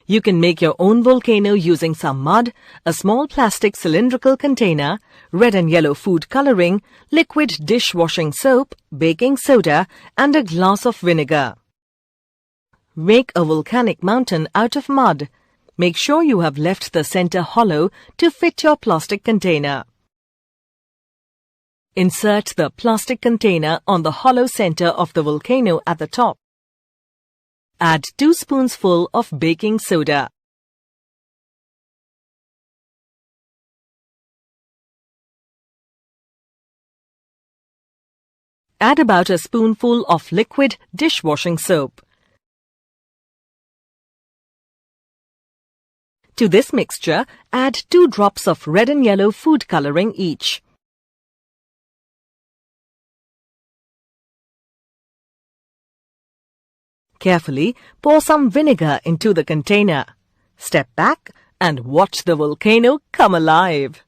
You can make your own volcano using some mud, a small plastic cylindrical container, red and yellow food coloring, liquid dishwashing soap, baking soda, and a glass of vinegar. Make a volcanic mountain out of mud. Make sure you have left the center hollow to fit your plastic container. Insert the plastic container on the hollow center of the volcano at the top. Add 2 spoonsful of baking soda. Add about a spoonful of liquid dishwashing soap. To this mixture, add 2 drops of red and yellow food coloring each. Carefully pour some vinegar into the container. Step back and watch the volcano come alive.